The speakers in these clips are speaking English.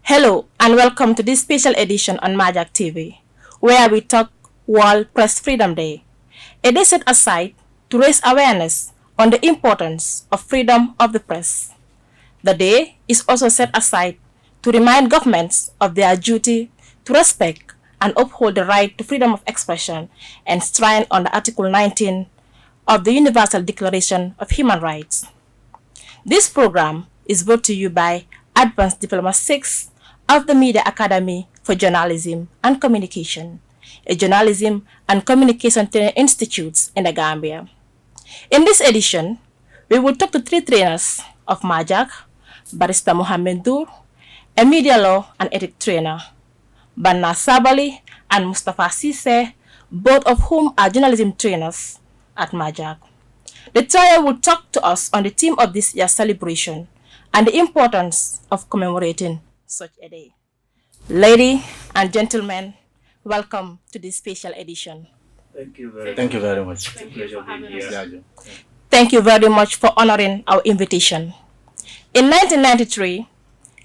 Hello and welcome to this special edition on MAJaC TV, where we talk World Press Freedom Day. A day set aside to raise awareness on the importance of freedom of the press. The day is also set aside to remind governments of their duty to respect and uphold the right to freedom of expression enshrined under Article 19 of the Universal Declaration of Human Rights. This program is brought to you by Advanced Diploma 6 of the Media Academy for Journalism and Communication, a journalism and communication training institute in the Gambia. In this edition, we will talk to three trainers of MAJaC: Barrister Mohamed Dur, a media law and ethics trainer, Banna Sabali and Mustafa Sise, both of whom are journalism trainers at MAJaC. The trio will talk to us on the theme of this year's celebration and the importance of commemorating such a day. Ladies and gentlemen, welcome to this special edition. Thank you very much. It's a pleasure being here. Thank you very much for honoring our invitation. In 1993,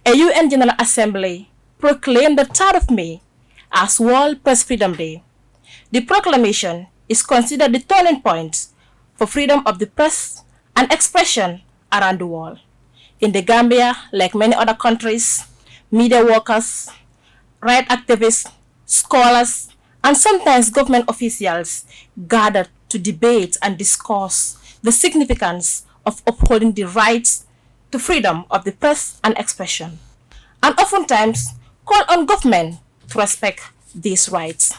a UN General Assembly proclaimed the 3rd of May as World Press Freedom Day. The proclamation is considered the turning point for freedom of the press and expression around the world. In the Gambia, like many other countries, media workers, right activists, scholars, and sometimes government officials gathered to debate and discuss the significance of upholding the rights to freedom of the press and expression, and oftentimes call on government to respect these rights.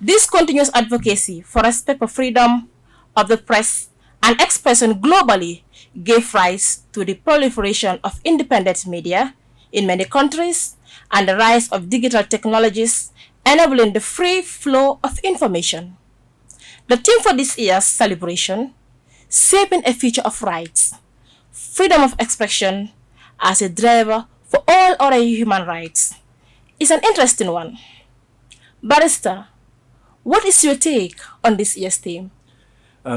This continuous advocacy for respect for freedom of the press and expression globally gave rise to the proliferation of independent media in many countries and the rise of digital technologies enabling the free flow of information. The theme for this year's celebration, Shaping a Future of Rights, Freedom of Expression as a driver for all other human rights, is an interesting one. Barrister, what is your take on this year's theme?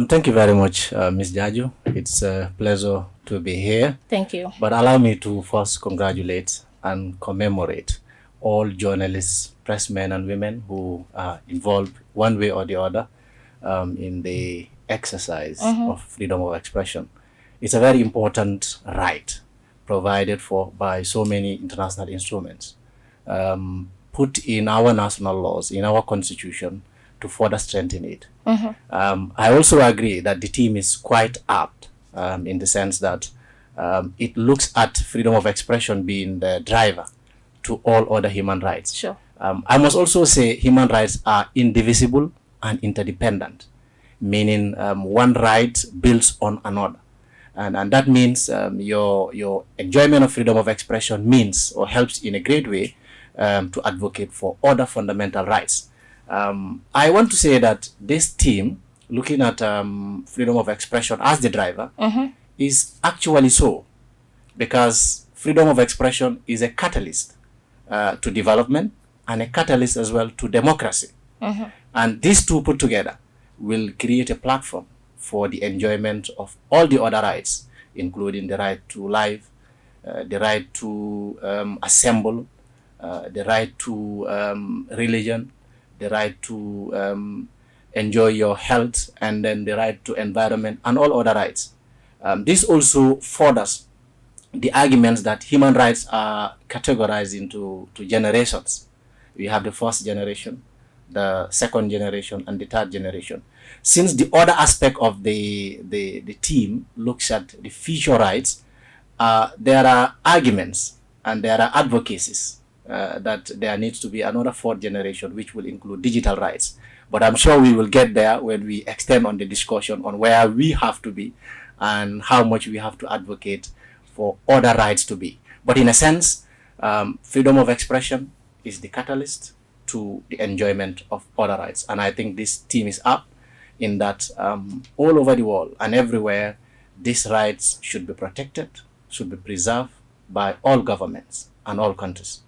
Thank you very much, Ms. Jaju. It's a pleasure to be here. Thank you. But allow me to first congratulate and commemorate all journalists, pressmen and women who are involved one way or the other in the exercise of freedom of expression. It's a very important right provided for by so many international instruments, put in our national laws, in our constitution, to further strengthen it. I also agree that the theme is quite apt in the sense that it looks at freedom of expression being the driver to all other human rights. Sure. I must also say human rights are indivisible and interdependent, meaning one right builds on another. And that means your enjoyment of freedom of expression means or helps in a great way to advocate for other fundamental rights. I want to say that this theme, looking at freedom of expression as the driver, is actually so, because freedom of expression is a catalyst to development and a catalyst as well to democracy. And these two put together will create a platform for the enjoyment of all the other rights, including the right to life, the right to assemble, the right to religion, the right to enjoy your health, and then the right to environment and all other rights. This also furthers the arguments that human rights are categorized into generations. We have the first generation, the second generation, and the third generation. Since the other aspect of the theme looks at the future rights, there are arguments and there are advocacies that there needs to be another fourth generation, which will include digital rights. But I'm sure we will get there when we extend on the discussion on where we have to be and how much we have to advocate for other rights to be. But in a sense, freedom of expression is the catalyst to the enjoyment of other rights. And I think this theme is up in that all over the world and everywhere, these rights should be protected, should be preserved by all governments and all countries.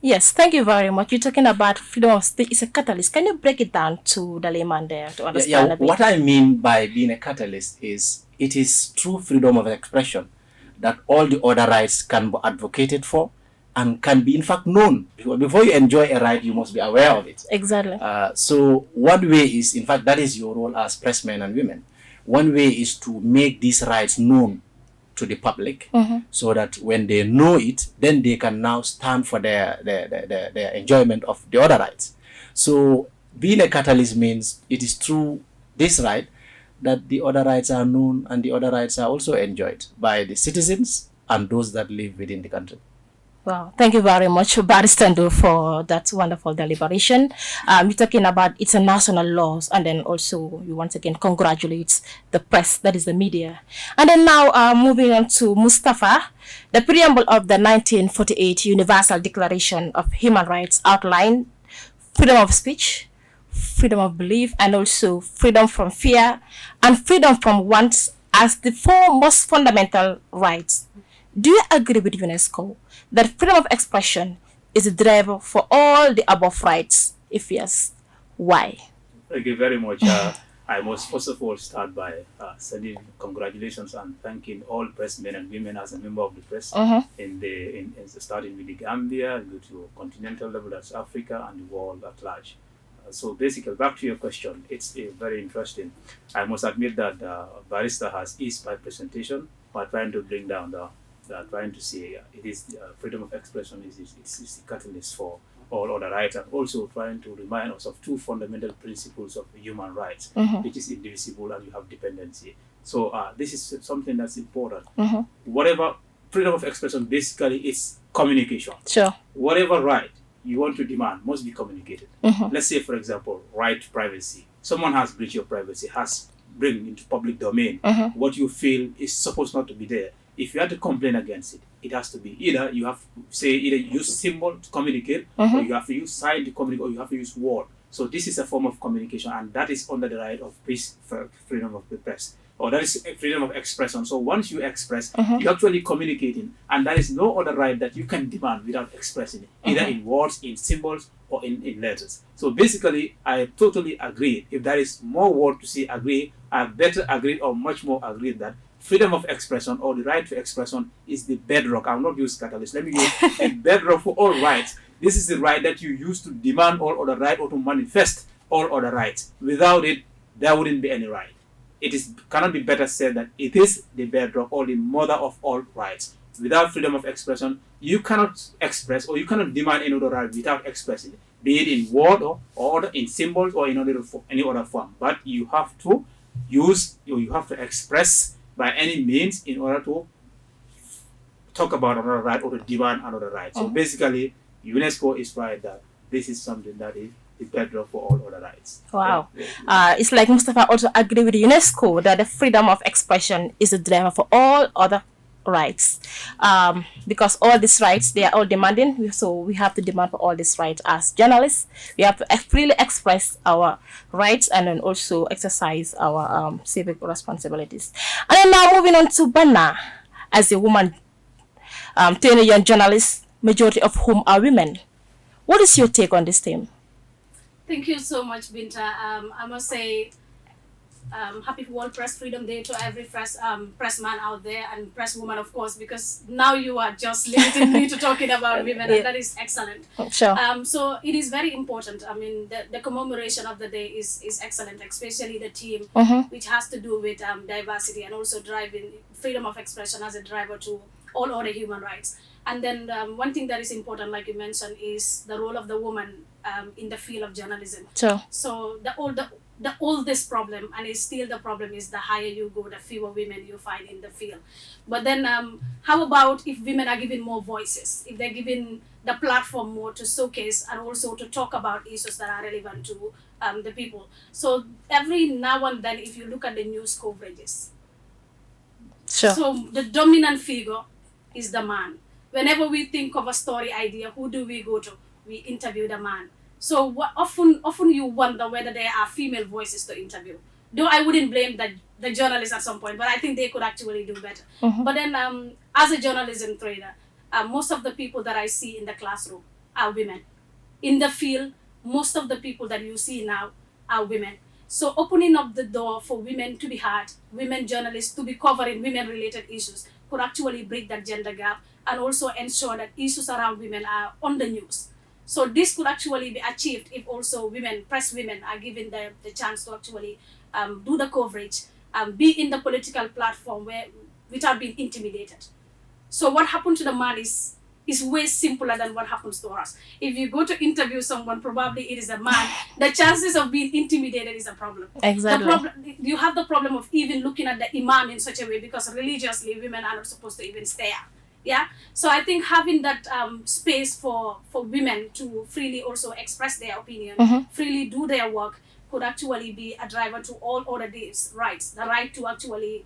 Yes, thank you very much. You're talking about freedom of speech is a catalyst. Can you break it down to the layman there to understand a bit? What I mean by being a catalyst is it is through freedom of expression that all the other rights can be advocated for and can be in fact known. Before you enjoy a right, you must be aware of it. Exactly. So one way is, in fact, that is your role as pressmen and women. One way is to make these rights known to the public, so that when they know it, then they can now stand for their enjoyment of the other rights. So being a catalyst means it is through this right that the other rights are known and the other rights are also enjoyed by the citizens and those that live within the country. Wow, thank you very much, Barrister Ndo, for that wonderful deliberation. You're talking about international laws, and then also you once again congratulate the press, that is the media. And then now moving on to Mustafa, the preamble of the 1948 Universal Declaration of Human Rights outlined freedom of speech, freedom of belief, and also freedom from fear and freedom from want as the four most fundamental rights. Do you agree with UNESCO that freedom of expression is the driver for all the above rights? If yes, why? Thank you very much. I must first of all start by sending congratulations and thanking all pressmen and women as a member of the press starting with the Gambia, go to continental level, that's Africa, and the world at large. So basically, back to your question, it's very interesting. I must admit that Barrister has eased my presentation by trying to bring down trying to say it is freedom of expression is the catalyst for all other rights, and also trying to remind us of two fundamental principles of human rights, which is indivisible and you have dependency. So this is something that's important. Whatever freedom of expression basically is communication. Sure. Whatever right you want to demand must be communicated. Let's say, for example, right to privacy. Someone has breached your privacy, has bring into public domain what you feel is supposed not to be there. If you have to complain against it, it has to be either you have to either use symbol to communicate, or you have to use sign to communicate, or you have to use word. So this is a form of communication, and that is under the right of freedom of the press, or that is freedom of expression. So once you express, you're actually communicating, and there is no other right that you can demand without expressing it, either in words, in symbols, or in letters. So basically, I totally agree. If there is more word to say agree, I better agree or much more agree that freedom of expression or the right to expression is the bedrock. I will not use catalyst. Let me use the bedrock for all rights. This is the right that you use to demand all other rights or to manifest all other rights. Without it, there wouldn't be any right. It cannot be better said that it is the bedrock or the mother of all rights. Without freedom of expression, you cannot express or you cannot demand any other right without expressing it, be it in word or in symbols or in any other form. But you have to use, or you have to express by any means in order to talk about another right or to demand another right. So basically, UNESCO is right that this is something that is the bedrock for all other rights. Wow. It's like Mustafa also agree with UNESCO that the freedom of expression is the driver for all other rights. Because all these rights, they are all demanding, so we have to demand for all these rights as journalists. We have to freely express our rights and then also exercise our civic responsibilities. And then now moving on to Bana, as a woman, 20 young journalists, majority of whom are women. What is your take on this theme? Thank you so much, Binta. I must say, happy World Press Freedom Day to every pressman out there and presswoman, of course, because now you are just limiting me to talking about women, and that is excellent. Sure. So it is very important. I mean, the commemoration of the day is excellent, especially the theme, which has to do with diversity and also driving freedom of expression as a driver to all other human rights. And then one thing that is important, like you mentioned, is the role of the woman in the field of journalism. Sure. So the oldest problem, and it's still the problem, is the higher you go, the fewer women you find in the field. But then how about if women are given more voices, if they're given the platform more to showcase and also to talk about issues that are relevant to the people. So every now and then, if you look at the news coverages, sure. So the dominant figure is the man. Whenever we think of a story idea, who do we go to? We interview the man. So often you wonder whether there are female voices to interview. Though I wouldn't blame the journalists at some point, but I think they could actually do better. But then as a journalism trainer, most of the people that I see in the classroom are women. In the field, most of the people that you see now are women. So opening up the door for women to be heard, women journalists to be covering women-related issues could actually break that gender gap and also ensure that issues around women are on the news. So this could actually be achieved if also women, press women, are given the chance to actually do the coverage, be in the political platform without being intimidated. So what happened to the man is way simpler than what happens to us. If you go to interview someone, probably it is a man, the chances of being intimidated is a problem. Exactly. You have the problem of even looking at the imam in such a way, because religiously women are not supposed to even stare. Yeah, so I think having that space for women to freely also express their opinion, freely do their work, could actually be a driver to all other these rights. The right to actually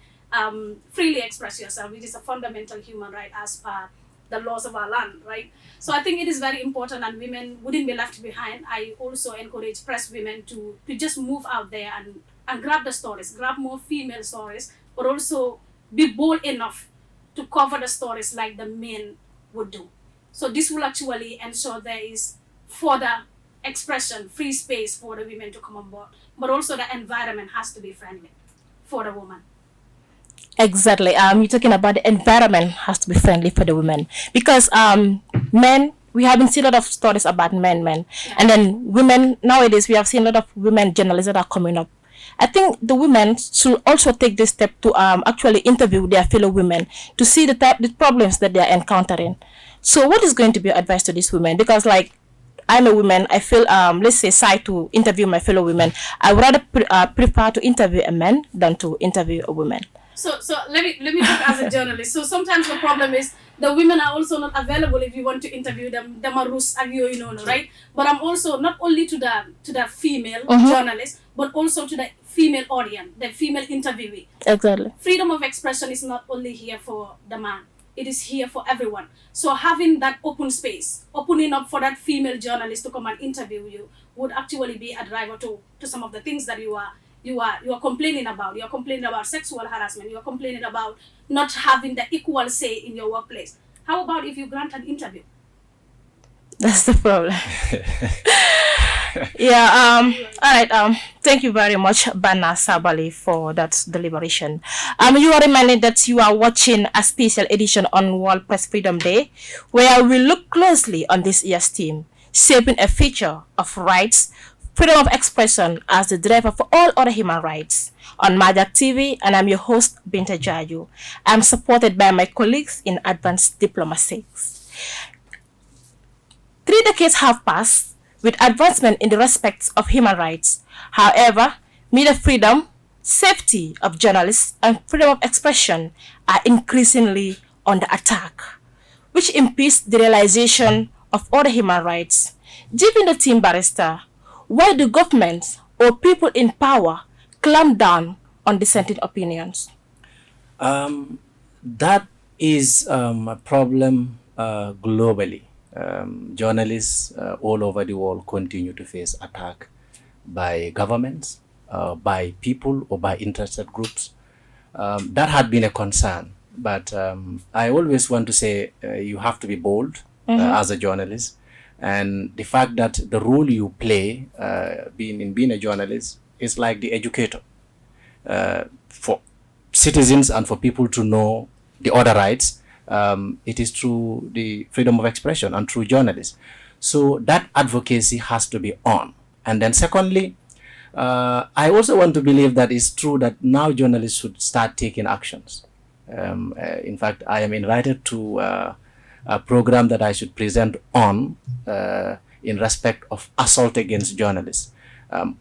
freely express yourself, which is a fundamental human right as per the laws of our land, right? So I think it is very important, and women wouldn't be left behind. I also encourage press women to just move out there and grab the stories, grab more female stories, but also be bold enough to cover the stories like the men would do. So this will actually ensure there is further expression, free space for the women to come on board, but also the environment has to be friendly for the woman. Exactly. You're talking about the environment has to be friendly for the women, because men, we haven't seen a lot of stories about men, Yeah. and then women nowadays we have seen a lot of women journalists that are coming up. I think the women should also take this step to actually interview their fellow women to see the problems that they are encountering. So what is going to be your advice to these women? Because like, I'm a woman, I feel let's say shy to interview my fellow women. I would rather prefer to interview a man than to interview a woman. So let me talk as a journalist. So sometimes the problem is the women are also not available if you want to interview them. Right? But I'm also not only to the female journalist, but also to the female audience, the female interviewee. Exactly. Freedom of expression is not only here for the man; it is here for everyone. So having that open space, opening up for that female journalist to come and interview you, would actually be a driver to some of the things that you are complaining about. You are complaining about sexual harassment. You are complaining about not having the equal say in your workplace. How about if you grant an interview? That's the problem. Yeah. All right. Thank you very much, Bana Sabali, for that deliberation. You are reminded that you are watching a special edition on World Press Freedom Day, where we look closely on this year's theme, shaping a future of rights, freedom of expression as the driver for all other human rights, on MAJaC TV, and I'm your host, Binta Jaju. I'm supported by my colleagues in Advanced Diploma 6. 3 decades have passed with advancement in the respects of human rights. However, media freedom, safety of journalists, and freedom of expression are increasingly under attack, which impedes the realization of other human rights. Deep in the team, Barrister, why do governments or people in power clamp down on dissenting opinions? That is a problem globally. Journalists all over the world continue to face attack by governments, by people, or by interested groups. That had been a concern, but I always want to say you have to be bold as a journalist, and the fact that the role you play being a journalist is like the educator for citizens and for people to know the other rights. It is through the freedom of expression and through journalists. So that advocacy has to be on. And then secondly, I also want to believe that it's true that now journalists should start taking actions. In fact, I am invited to a program that I should present on in respect of assault against journalists.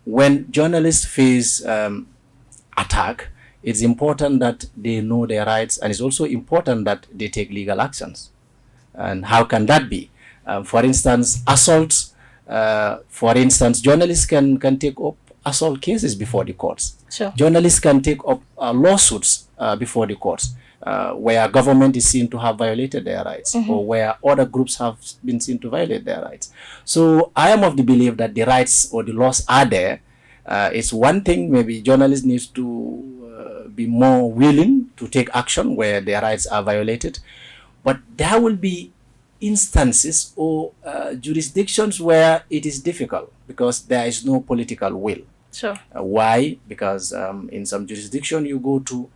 When journalists face attack, it's important that they know their rights, and it's also important that they take legal actions. And how can that be? For instance, assaults. For instance, journalists can take up assault cases before the courts. Sure. Journalists can take up lawsuits before the courts, where government is seen to have violated their rights, or where other groups have been seen to violate their rights. So I am of the belief that the rights or the laws are there. It's one thing, maybe journalists need to be more willing to take action where their rights are violated, but there will be instances or jurisdictions where it is difficult because there is no political will. Sure. Why? Because in some jurisdiction you go to,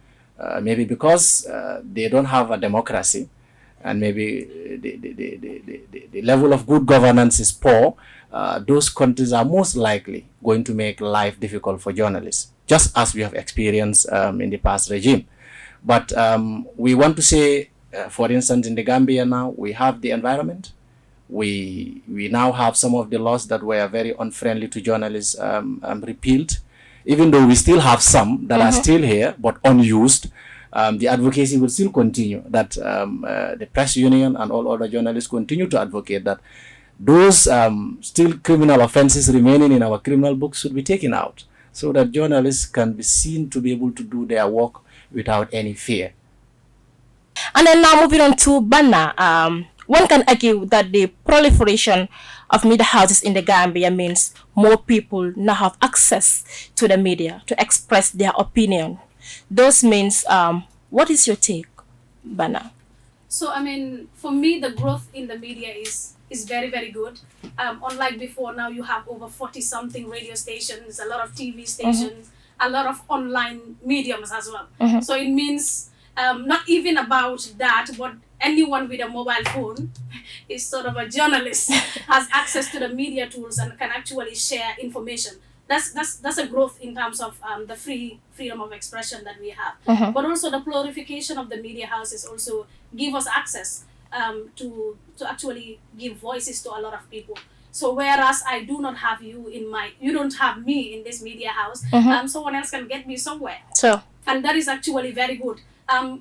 maybe because they don't have a democracy, and maybe the level of good governance is poor, those countries are most likely going to make life difficult for journalists, just as we have experienced in the past regime. But we want to say, for instance, in the Gambia now, we have the environment. We now have some of the laws that were very unfriendly to journalists repealed, even though we still have some that are still here but unused. The advocacy will still continue, that the press union and all other journalists continue to advocate that those still criminal offenses remaining in our criminal books should be taken out, so that journalists can be seen to be able to do their work without any fear. And then now moving on to Banna, one can argue that the proliferation of media houses in the Gambia means more people now have access to the media to express their opinion. Those means, what is your take, Banna? So, I mean, for me, the growth in the media is very, very good. Unlike before, now you have over 40-something radio stations, a lot of TV stations, a lot of online mediums as well. So it means not even about that, but anyone with a mobile phone is sort of a journalist, has access to the media tools and can actually share information. That's a growth in terms of the freedom of expression that we have. But also the proliferation of the media houses also give us access to actually give voices to a lot of people. So whereas I do not have you don't have me in this media house, someone else can get me somewhere. So, and that is actually very good.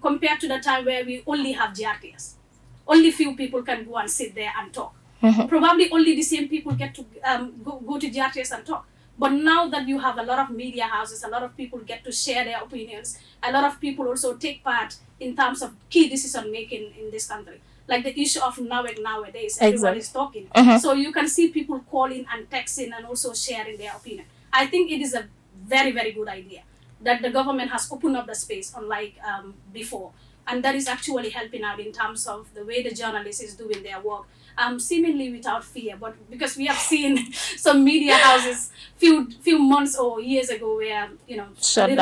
Compared to the time where we only have GRTS. Only few people can go and sit there and talk. Probably only the same people get to go to GRTS and talk. But now that you have a lot of media houses, a lot of people get to share their opinions. A lot of people also take part in terms of key decision making in this country. Like the issue of MAJaC nowadays, everyone is talking. So you can see people calling and texting and also sharing their opinion. I think it is a very, very good idea that the government has opened up the space unlike before. And that is actually helping out in terms of the way the journalist is doing their work, seemingly without fear. But because we have seen some media houses few months or years ago where, shut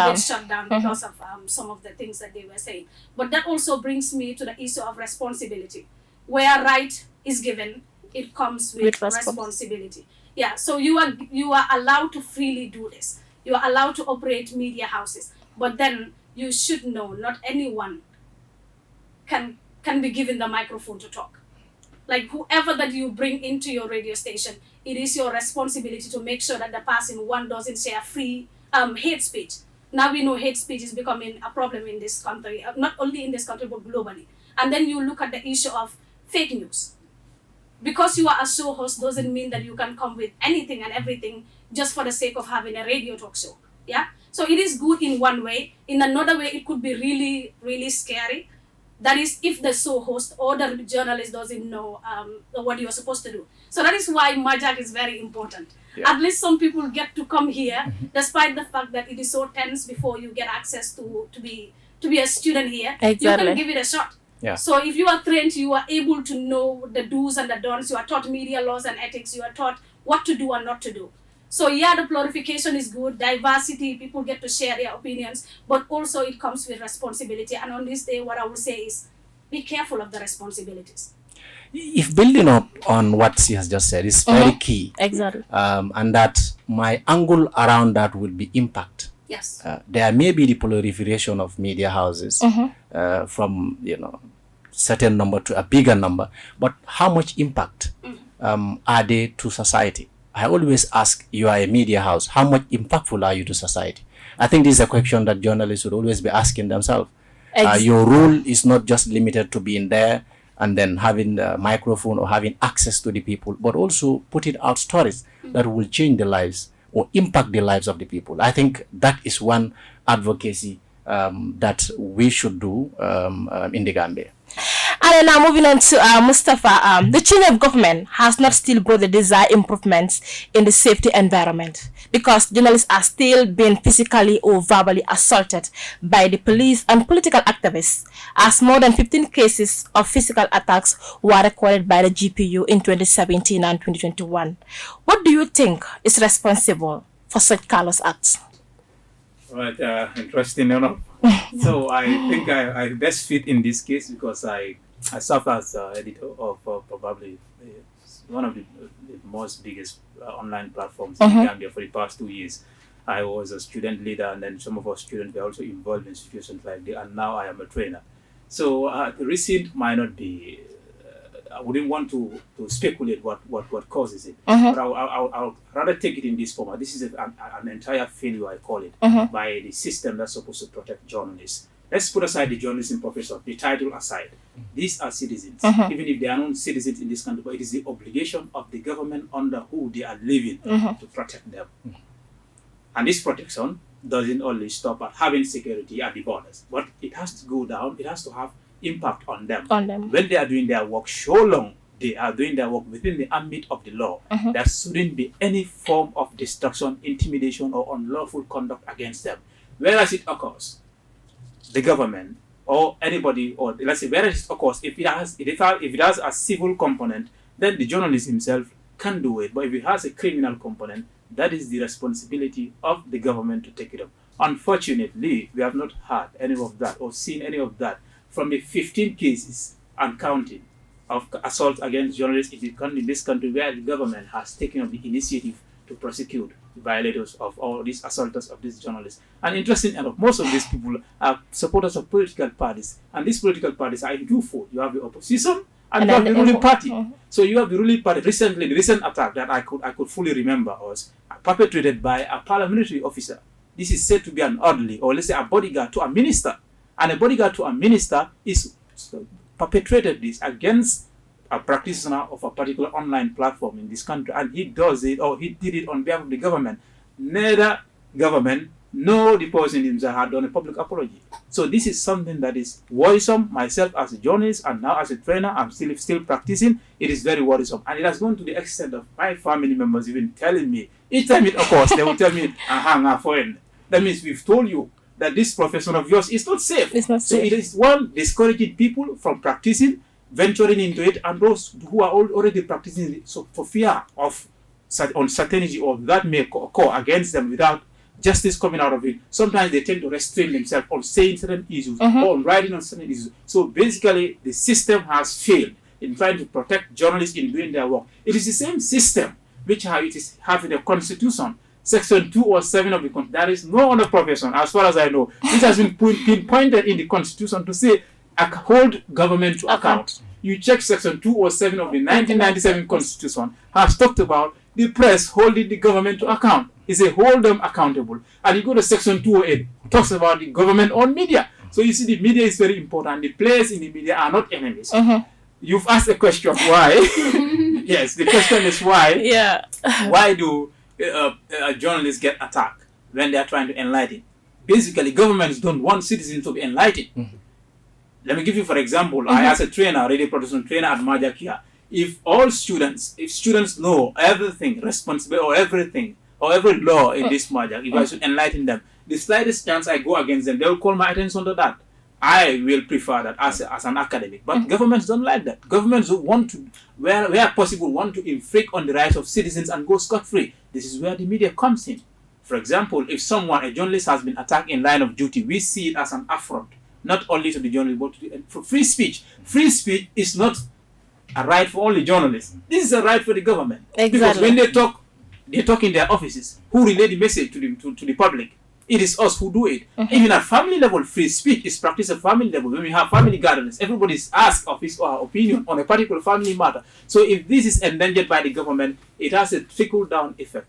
down because of some of the things that they were saying. But that also brings me to the issue of responsibility. Where right is given, it comes with responsibility. Yeah, so you are allowed to freely do this. You are allowed to operate media houses, but then you should know not anyone can be given the microphone to talk. Like whoever that you bring into your radio station, it is your responsibility to make sure that the person one doesn't share free hate speech. Now we know hate speech is becoming a problem in this country, not only in this country but globally. And then you look at the issue of fake news. Because you are a show host doesn't mean that you can come with anything and everything just for the sake of having a radio talk show. Yeah. So it is good in one way. In another way, it could be really, really scary. That is if the show host or the journalist doesn't know what you're supposed to do. So that is why MAJaC is very important. Yeah. At least some people get to come here, despite the fact that it is so tense before you get access to be a student here. Exactly. You can give it a shot. Yeah. So if you are trained, you are able to know the do's and the don'ts. You are taught media laws and ethics. You are taught what to do and not to do. So yeah, the proliferation is good. Diversity, people get to share their opinions, but also it comes with responsibility. And on this day, what I will say is, be careful of the responsibilities. If building up on what she has just said is very key. Exactly. And that my angle around that will be impact. Yes. There may be the proliferation of media houses from certain number to a bigger number, but how much impact are they to society? I always ask, you are a media house, how much impactful are you to society? I think this is a question that journalists would always be asking themselves. Your role is not just limited to being there and then having the microphone or having access to the people, but also putting out stories that will change the lives or impact the lives of the people. I think that is one advocacy that we should do in the Gambia. And now moving on to Mustafa, the change of government has not still brought the desired improvements in the safety environment because journalists are still being physically or verbally assaulted by the police and political activists, as more than 15 cases of physical attacks were recorded by the GPU in 2017 and 2021. What do you think is responsible for such callous acts? Right, interesting enough. So I think I best fit in this case because I serve as editor of probably one of the most biggest online platforms in Gambia for the past 2 years. I was a student leader, and then some of our students were also involved in situations like that, and now I am a trainer. So the recent might not be. I wouldn't want to speculate what causes it, but I'll rather take it in this format. This is an entire failure, I call it, by the system that's supposed to protect journalists. Let's put aside the journalism profession, the title aside. These are citizens, even if they are not citizens in this country, but it is the obligation of the government under who they are living to protect them. And this protection doesn't only stop at having security at the borders, but it has to go down, it has to have impact on them. When they are doing their work, so long they are doing their work within the ambit of the law, there shouldn't be any form of destruction, intimidation, or unlawful conduct against them. Whereas it occurs, the government or anybody, or let's say whereas it occurs, if it has a civil component, then the journalist himself can do it. But if it has a criminal component, that is the responsibility of the government to take it up. Unfortunately, we have not heard any of that or seen any of that from the 15 cases and counting of assault against journalists in this country, where the government has taken up the initiative to prosecute the violators of all these assaulters of these journalists. And interesting enough, most of these people are supporters of political parties, and these political parties are in twofold. You have the opposition and you have the ruling party. So you have the ruling party. Recently, the recent attack that I could fully remember was perpetrated by a parliamentary officer. This is said to be an orderly, or let's say a bodyguard to a minister. And a bodyguard to a minister is perpetrated this against a practitioner of a particular online platform in this country, and he does it, or he did it on behalf of the government. Neither government nor the person himself had done a public apology. So this is something that is worrisome. Myself as a journalist and now as a trainer, I'm still practicing. It is very worrisome, and it has gone to the extent of my family members even telling me each time it occurs, they will tell me, "Aha, friend, that means we've told you that this profession of yours is not safe." It's not safe. So it is one discouraging people from practicing, venturing into it, and those who are already practicing it, so for fear of uncertainty or that may occur against them without justice coming out of it. Sometimes they tend to restrain themselves on saying certain issues or on writing on certain issues. So basically, the system has failed in trying to protect journalists in doing their work. It is the same system which it is having a constitution. Section 207 of the Constitution. There is no other profession, as far as I know, which has been pinpointed in the Constitution to say, hold government to account. You check Section 207 of the 1997 Constitution, has talked about the press holding the government to account. It's a hold them accountable. And you go to Section 208, talks about the government on media. So you see, the media is very important. The players in the media are not enemies. You've asked a question, why? Yes, the question is why. Yeah. Why do journalists get attacked when they are trying to enlighten? Basically, governments don't want citizens to be enlightened. Let me give you, for example, I as a trainer, radio production trainer at MAJaC here, if students know everything, responsible or everything, or every law in this MAJaC, if I should enlighten them, the slightest chance I go against them, they will call my attention to that. I will prefer that as an academic. But governments don't like that. Governments want to, where possible, want to infringe on the rights of citizens and go scot-free. This is where the media comes in. For example, if a journalist has been attacked in line of duty, we see it as an affront, not only to the journalist, but for free speech. Free speech is not a right for only journalists. This is a right for the government. Exactly. Because when they talk in their offices. Who relay the message to the public? It is us who do it. Even at family level, free speech is practiced at family level. When we have family gatherings, everybody is asked of his or her opinion on a particular family matter. So if this is endangered by the government, it has a trickle-down effect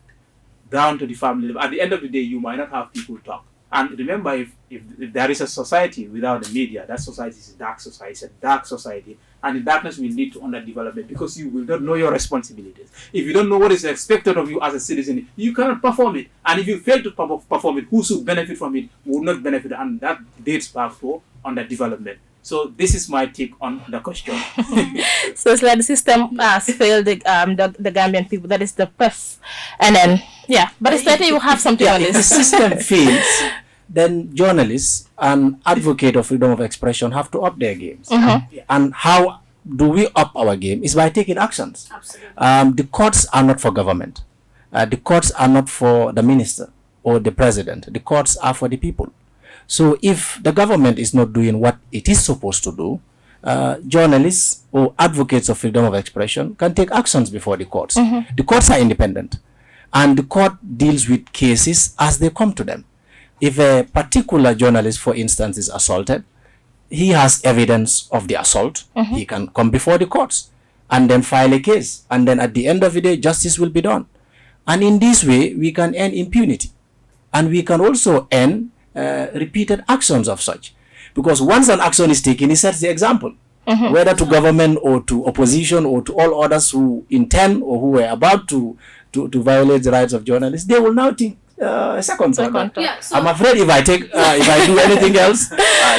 down to the family level. At the end of the day, you might not have people talk. And remember, if there is a society without the media, that society is a dark society. It's a dark society. And the darkness will lead to underdevelopment because you will not know your responsibilities. If you don't know what is expected of you as a citizen, you cannot perform it. And if you fail to perform it, who should benefit from it will not benefit. And that dates back to underdevelopment. So this is my take on the question. So it's like the system has failed the Gambian people. That is the press. And then, yeah. But it's better you have something on If the this. system fails, then journalists and advocates of freedom of expression have to up their games. And how do we up our game is by taking actions. Absolutely. The courts are not for government. The courts are not for the minister or the president. The courts are for the people. So if the government is not doing what it is supposed to do, journalists or advocates of freedom of expression can take actions before the courts. The courts are independent, and the court deals with cases as they come to them. If a particular journalist, for instance, is assaulted, he has evidence of the assault. He can come before the courts and then file a case. And then at the end of the day, justice will be done. And in this way, we can end impunity. And we can also end repeated actions of such. Because once an action is taken, it sets the example. Whether to government or to opposition or to all others who intend or who are about to violate the rights of journalists, they will now think a second thought. Yeah, so I'm afraid if I do anything else,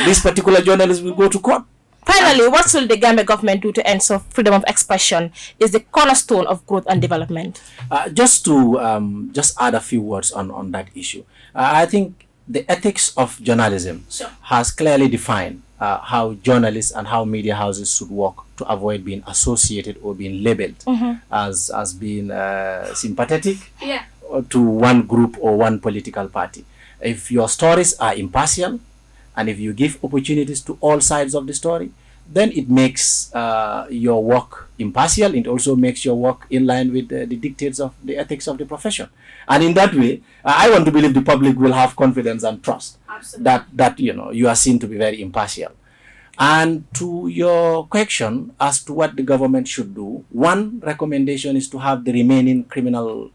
this particular journalist will go to court. Finally, what should the Gambia government do to ensure freedom of expression is the cornerstone of growth and development? Just to add a few words on that issue. I think the ethics of journalism has clearly defined how journalists and how media houses should work to avoid being associated or being labeled as being sympathetic to one group or one political party. If your stories are impartial and if you give opportunities to all sides of the story, then it makes your work impartial. It also makes your work in line with the dictates of the ethics of the profession. And in that way, I want to believe the public will have confidence and trust that you are seen to be very impartial. And to your question as to what the government should do, one recommendation is to have the remaining criminal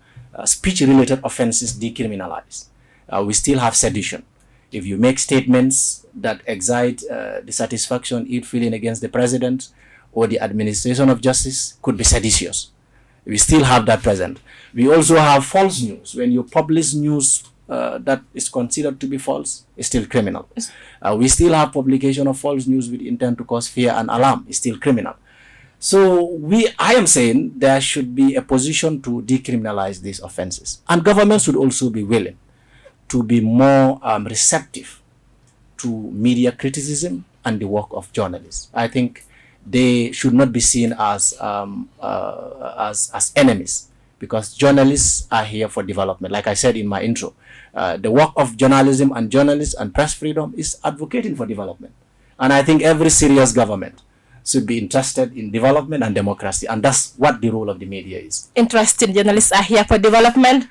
speech-related offenses decriminalized. We still have sedition. If you make statements that excite dissatisfaction, ill feeling against the president or the administration of justice, could be seditious. We still have that present. We also have false news. When you publish news that is considered to be false, it's still criminal. We still have publication of false news with intent to cause fear and alarm. It's still criminal. So I am saying there should be a position to decriminalize these offenses. And government should also be willing to be more receptive to media criticism and the work of journalists. I think they should not be seen as enemies, because journalists are here for development. Like I said in my intro, the work of journalism and journalists and press freedom is advocating for development. And I think every serious government should be interested in development and democracy, and that's what the role of the media is. Interesting journalists are here for development.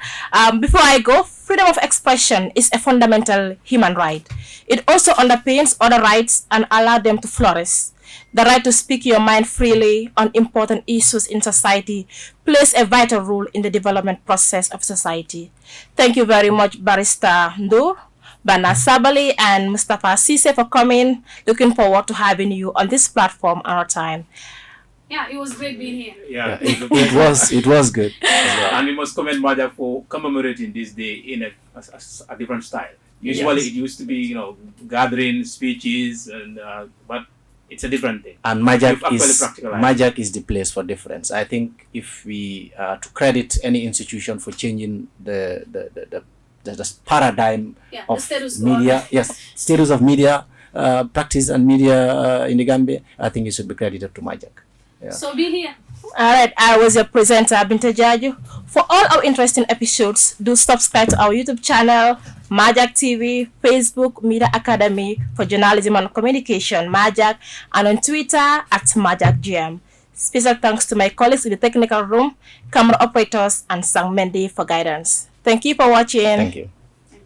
Before I go, freedom of expression is a fundamental human right. It also underpins other rights and allows them to flourish. The right to speak your mind freely on important issues in society plays a vital role in the development process of society. Thank you very much, Barrister Ndour, Bana Sabali, and Mustafa Sise for coming. Looking forward to having you on this platform another time. Yeah, it was great being here. Yeah, it was good. And we must commend MAJaC for commemorating this day in a different style. Usually it used to be, gathering, speeches, and but it's a different thing. And MAJaC is the place for difference. I think if we to credit any institution for changing the paradigm of media, status of media practice and media in the Gambia, I think it should be credited to MAJaC. Yeah. So be here. Alright, I was your presenter, Binta Jaju. For all our interesting episodes, do subscribe to our YouTube channel, MAJaC TV, Facebook, Media Academy for Journalism and Communication, MAJaC, and on Twitter at MAJaCGM. Special thanks to my colleagues in the technical room, camera operators, and Sang Mendy for guidance. Thank you for watching. Thank you.